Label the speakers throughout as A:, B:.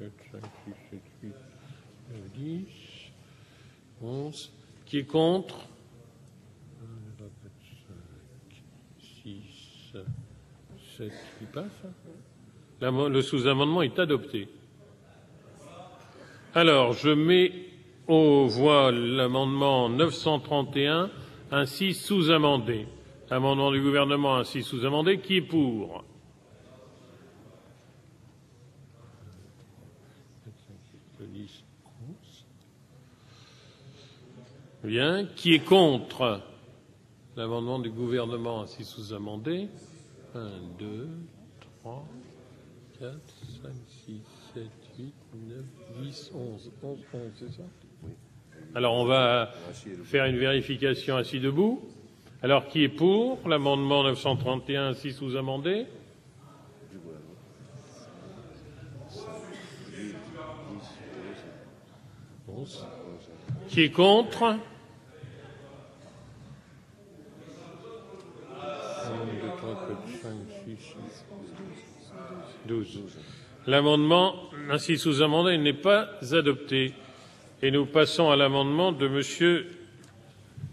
A: 4, 5, 6, 7, 8, 9, 10, 11. Qui est contre? 1, 2, 3, 4, 5, 6, 7. Qui passe? Le sous-amendement est adopté. Alors, je mets aux voix l'amendement 931 ainsi sous-amendé. Amendement du gouvernement ainsi sous-amendé. Qui est pour? Bien. Qui est contre l'amendement du gouvernement ainsi sous-amendé? 1, 2, 3, 4, 5, 6, 7, 8, 9, 10, 11. 11, c'est ça? Oui. Alors, on va faire une vérification assis debout. Alors, qui est pour l'amendement 931 ainsi sous-amendé? Qui est contre? 1, 2, 3, 4, 5, 6, 12. L'amendement ainsi sous-amendé n'est pas adopté. Et nous passons à l'amendement de Monsieur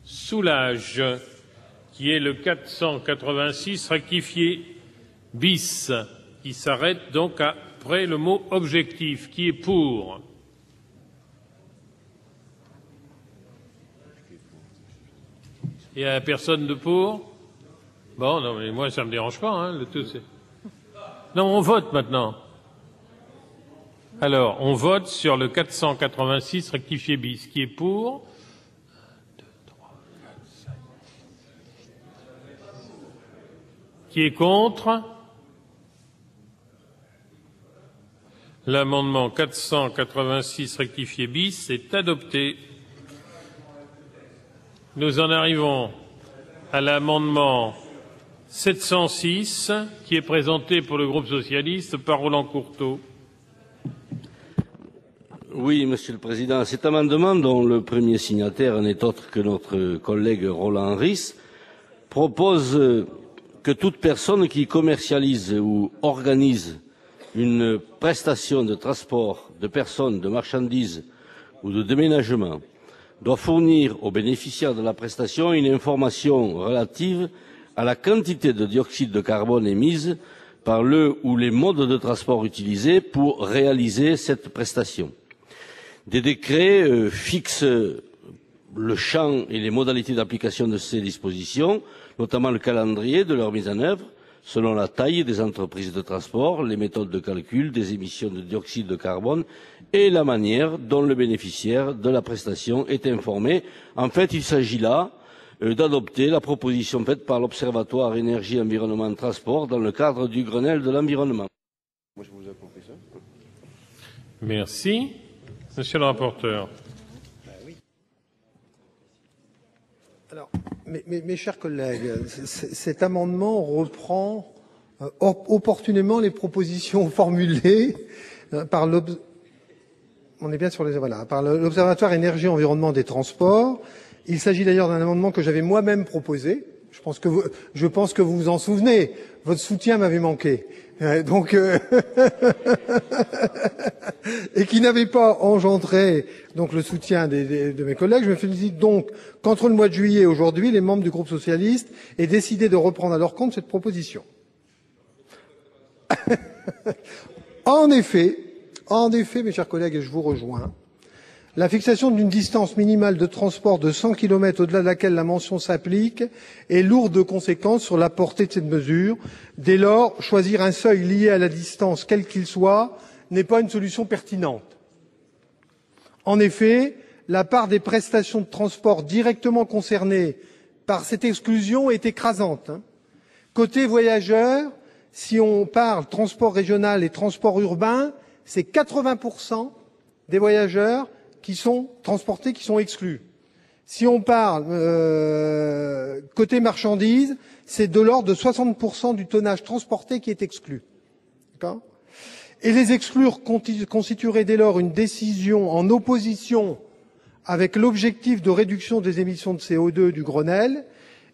A: Soulage, qui est le 486 rectifié bis, qui s'arrête donc après le mot objectif. Qui est pour? Il n'y a personne de pour? Bon, non, mais moi, ça ne me dérange pas. Hein, le tout, c'est... Non, on vote maintenant. Alors, on vote sur le 486 rectifié bis. Qui est pour? 1, 2, 3, 4, 5. Qui est contre? L'amendement 486 rectifié bis est adopté. Nous en arrivons à l'amendement 706 qui est présenté pour le groupe socialiste par Roland Courteau.
B: Oui, Monsieur le Président. Cet amendement, dont le premier signataire n'est autre que notre collègue Roland Ries, propose que toute personne qui commercialise ou organise une prestation de transport de personnes, de marchandises ou de déménagement doit fournir aux bénéficiaires de la prestation une information relative à la quantité de dioxyde de carbone émise par le ou les modes de transport utilisés pour réaliser cette prestation. Des décrets fixent le champ et les modalités d'application de ces dispositions, notamment le calendrier de leur mise en œuvre, selon la taille des entreprises de transport, les méthodes de calcul des émissions de dioxyde de carbone et la manière dont le bénéficiaire de la prestation est informé. En fait, il s'agit là d'adopter la proposition faite par l'Observatoire Énergie, Environnement, Transport dans le cadre du Grenelle de l'environnement. Moi, je vous ai compris ça.
A: Merci. Monsieur le rapporteur.
C: Alors, mes chers collègues, cet amendement reprend opportunément les propositions formulées par l'Observatoire Énergie Environnement des Transports. Il s'agit d'ailleurs d'un amendement que j'avais moi-même proposé. Je pense que vous vous en souvenez. Votre soutien m'avait manqué. Donc, et qui n'avait pas engendré donc le soutien de mes collègues. Je me félicite donc qu'entre le mois de juillet et aujourd'hui, les membres du groupe socialiste aient décidé de reprendre à leur compte cette proposition. En effet, mes chers collègues, et je vous rejoins, la fixation d'une distance minimale de transport de 100 km au-delà de laquelle la mention s'applique est lourde de conséquences sur la portée de cette mesure. Dès lors, choisir un seuil lié à la distance, quel qu'il soit, n'est pas une solution pertinente. En effet, la part des prestations de transport directement concernées par cette exclusion est écrasante. Côté voyageurs, si on parle transport régional et transport urbain, c'est 80% des voyageurs qui sont transportés, qui sont exclus. Si on parle côté marchandises, c'est de l'ordre de 60% du tonnage transporté qui est exclu. D'accord ? Et les exclure constituerait dès lors une décision en opposition avec l'objectif de réduction des émissions de CO2 du Grenelle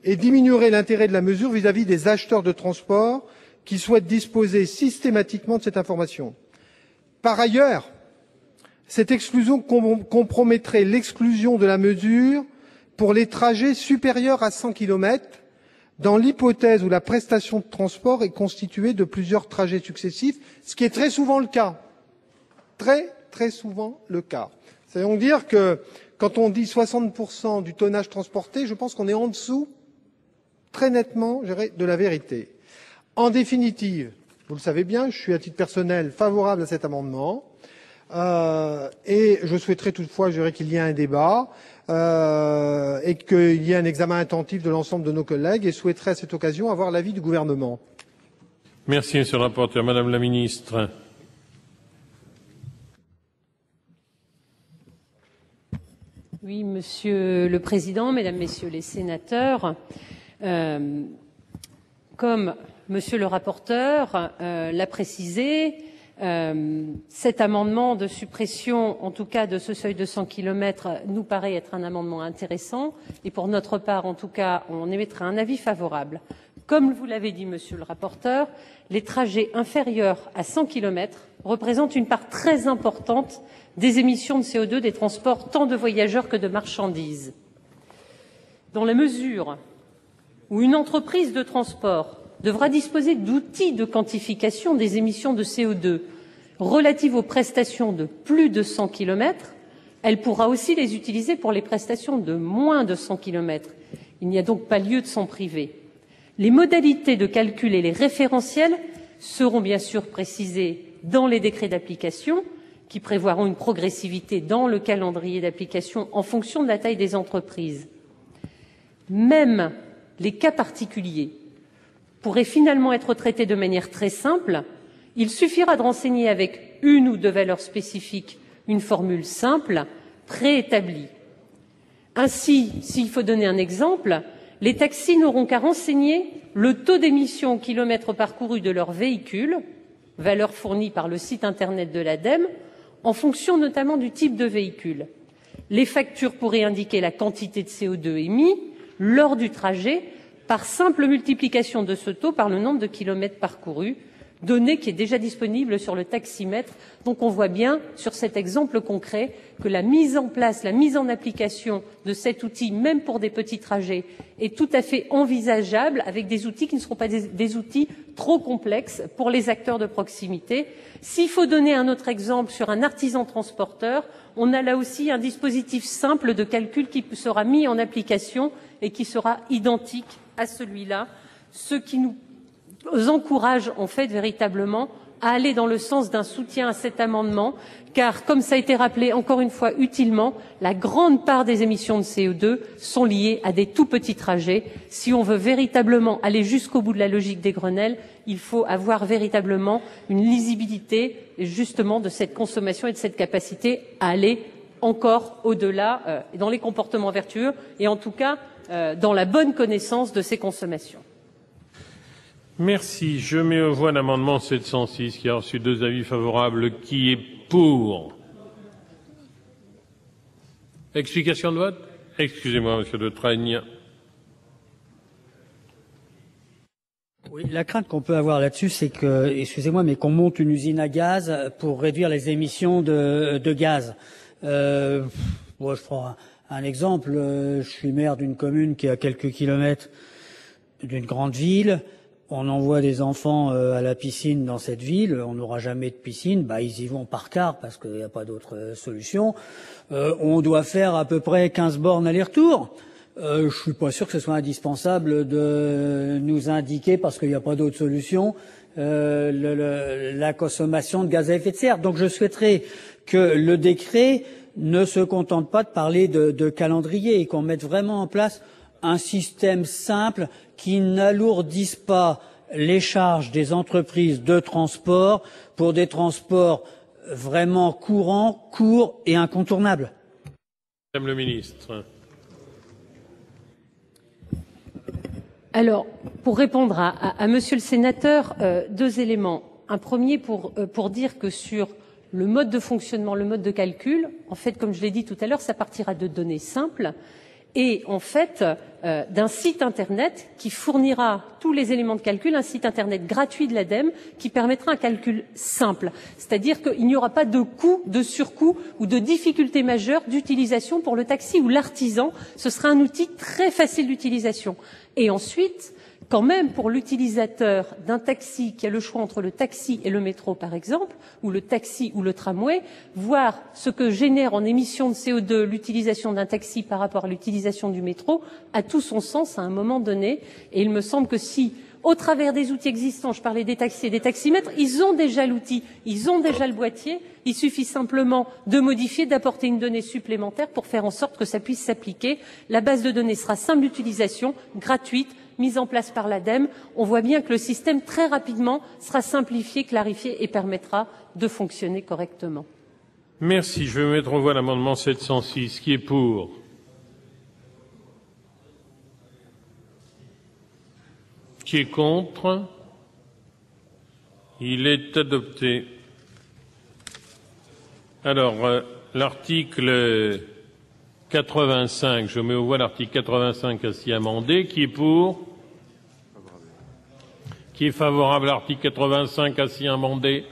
C: et diminuerait l'intérêt de la mesure vis-à-vis des acheteurs de transport qui souhaitent disposer systématiquement de cette information. Par ailleurs, cette exclusion compromettrait l'exclusion de la mesure pour les trajets supérieurs à 100 km, dans l'hypothèse où la prestation de transport est constituée de plusieurs trajets successifs, ce qui est très souvent le cas. Très souvent le cas. Ça veut donc dire que quand on dit 60% du tonnage transporté, je pense qu'on est en dessous, très nettement, je dirais, de la vérité. En définitive, vous le savez bien, je suis à titre personnel favorable à cet amendement. Et je souhaiterais toutefois, je dirais, qu'il y ait un débat et qu'il y ait un examen attentif de l'ensemble de nos collègues et souhaiterais à cette occasion avoir l'avis du gouvernement.
A: Merci, monsieur le rapporteur. Madame la ministre.
D: Oui, Monsieur le Président, Mesdames, Messieurs les sénateurs, comme Monsieur le rapporteur l'a précisé, cet amendement de suppression, en tout cas de ce seuil de 100 km, nous paraît être un amendement intéressant et pour notre part, en tout cas, on émettra un avis favorable. Comme vous l'avez dit, Monsieur le rapporteur, les trajets inférieurs à 100 km représentent une part très importante des émissions de CO2 des transports tant de voyageurs que de marchandises. Dans la mesure où une entreprise de transport devra disposer d'outils de quantification des émissions de CO2 relatives aux prestations de plus de 100 km, elle pourra aussi les utiliser pour les prestations de moins de 100 km. Il n'y a donc pas lieu de s'en priver. Les modalités de calcul et les référentiels seront bien sûr précisés dans les décrets d'application qui prévoiront une progressivité dans le calendrier d'application en fonction de la taille des entreprises. Même les cas particuliers pourraient finalement être traités de manière très simple. Il suffira de renseigner avec une ou deux valeurs spécifiques une formule simple, préétablie. Ainsi, s'il faut donner un exemple, les taxis n'auront qu'à renseigner le taux d'émission au kilomètre parcouru de leur véhicule, valeur fournie par le site internet de l'ADEME, en fonction notamment du type de véhicule. Les factures pourraient indiquer la quantité de CO2 émis lors du trajet par simple multiplication de ce taux par le nombre de kilomètres parcourus, donnée qui est déjà disponible sur le taximètre. Donc on voit bien sur cet exemple concret que la mise en place, la mise en application de cet outil, même pour des petits trajets, est tout à fait envisageable avec des outils qui ne seront pas des outils trop complexes pour les acteurs de proximité. S'il faut donner un autre exemple sur un artisan transporteur, on a là aussi un dispositif simple de calcul qui sera mis en application et qui sera identique à celui-là, ce qui nous encourage en fait véritablement à aller dans le sens d'un soutien à cet amendement, car comme ça a été rappelé encore une fois utilement, la grande part des émissions de CO2 sont liées à des tout petits trajets. Si on veut véritablement aller jusqu'au bout de la logique des Grenelles, il faut avoir véritablement une lisibilité justement de cette consommation et de cette capacité à aller encore au-delà dans les comportements vertueux et en tout cas dans la bonne connaissance de ces consommations.
A: Merci. Je mets aux voix l'amendement 706 qui a reçu 2 avis favorables. Qui est pour? Explication de vote? Excusez-moi, Monsieur de Traigne.
E: Oui, la crainte qu'on peut avoir là-dessus, c'est que, excusez-moi, mais qu'on monte une usine à gaz pour réduire les émissions de gaz. Je prends un exemple. Je suis maire d'une commune qui est à quelques kilomètres d'une grande ville. On envoie des enfants à la piscine dans cette ville, on n'aura jamais de piscine, ils y vont par car parce qu'il n'y a pas d'autre solution. On doit faire à peu près 15 bornes aller-retour. Je suis pas sûr que ce soit indispensable de nous indiquer, parce qu'il n'y a pas d'autre solution, la consommation de gaz à effet de serre. Donc je souhaiterais que le décret ne se contente pas de parler de calendrier et qu'on mette vraiment en place un système simple qui n'alourdisse pas les charges des entreprises de transport pour des transports vraiment courants, courts et incontournables.
A: Madame le ministre.
D: Alors, pour répondre à Monsieur le sénateur, 2 éléments. Un premier pour dire que sur le mode de fonctionnement, le mode de calcul, en fait, comme je l'ai dit tout à l'heure, ça partira de données simples. et en fait d'un site Internet qui fournira tous les éléments de calcul, un site Internet gratuit de l'ADEME qui permettra un calcul simple. C'est-à-dire qu'il n'y aura pas de coût, de surcoût ou de difficulté majeure d'utilisation pour le taxi ou l'artisan. Ce sera un outil très facile d'utilisation. Et ensuite, quand même, pour l'utilisateur d'un taxi qui a le choix entre le taxi et le métro, par exemple, ou le taxi ou le tramway, voir ce que génère en émissions de CO2 l'utilisation d'un taxi par rapport à l'utilisation du métro a tout son sens à un moment donné. Et il me semble que si, au travers des outils existants, je parlais des taxis et des taximètres, ils ont déjà l'outil, ils ont déjà le boîtier, il suffit simplement de modifier, d'apporter une donnée supplémentaire pour faire en sorte que ça puisse s'appliquer. La base de données sera simple d'utilisation, gratuite, mise en place par l'ADEME. On voit bien que le système, très rapidement, sera simplifié, clarifié et permettra de fonctionner correctement.
A: Merci. Je vais mettre aux voix l'amendement 706. Qui est pour? Qui est contre? Il est adopté. Alors, l'article 85, je mets aux voix l'article 85 ainsi amendé. Qui est pour? Qui est favorable à l'article 85 ainsi amendé?